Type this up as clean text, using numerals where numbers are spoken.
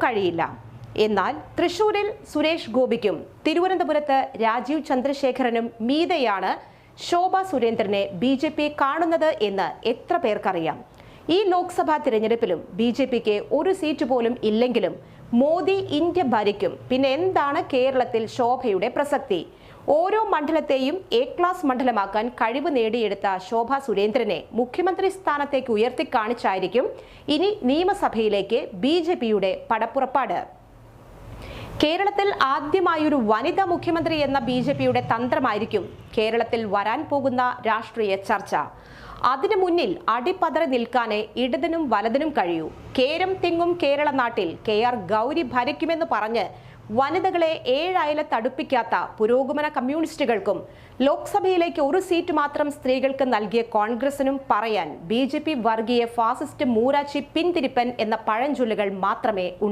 കഴിയില്ല. എന്നാൽ തൃശൂരിൽ സുരേഷ് ഗോപിക്കും തിരുവനന്തപുരത്ത് രാജീവ് ചന്ദ്രശേഖരനും മീതെയാണ് ശോഭാ സുരേന്ദ്രനെ BJP കാണുന്നത് എന്ന് എത്ര പേർക്കറിയാം? ഈ ലോക്സഭാ തിരഞ്ഞെടുപ്പിലും BJPക്ക് ഒരു സീറ്റ് പോലും ഇല്ലെങ്കിലും മോദി ഇന്ത്യ ഭരിക്കും. പിന്നെ എന്താണ് കേരളത്തിൽ ശോഭയുടെ പ്രസക്തി? ഓരോ മണ്ഡലത്തെയും A ക്ലാസ് മണ്ഡലമാക്കാൻ കഴിവ് നേടിയെടുത്ത ശോഭാ സുരേന്ദ്രനെ മുഖ്യമന്ത്രി സ്ഥാനത്തേക്ക് ഉയർത്തിക്കാണിച്ചായിരിക്കും ഇനി നിയമസഭയിലേക്ക് BJPയുടെ പടപ്പുറപ്പാട്. കേരളത്തിൽ ആദ്യമായൊരു വനിതാ മുഖ്യമന്ത്രി എന്ന BJPയുടെ തന്ത്രമായിരിക്കും കേരളത്തിൽ വരാൻ പോകുന്ന രാഷ്ട്രീയ ചർച്ച. അതിനു മുന്നിൽ അടിപതറി നിൽക്കാനേ ഇടതിനും വലതിനും കഴിയൂ. കേരം തിങ്ങും കേരള നാട്ടിൽ KR ഗൗരി ഭരിക്കുമെന്ന് പറഞ്ഞ് വനിതകളെ 7 അയലത്തടുപ്പിക്കാത്ത പുരോഗമന കമ്മ്യൂണിസ്റ്റുകൾക്കും ലോക്സഭയിലേക്ക് ഒരു സീറ്റ് മാത്രം സ്ത്രീകൾക്ക് നൽകിയ കോൺഗ്രസിനും പറയാൻ BJP വർഗീയ ഫാസിസ്റ്റ് മൂരാച്ചി പിന്തിരിപ്പൻ എന്ന പഴഞ്ചൊല്ലുകൾ മാത്രമേ ഉണ്ടാകൂ.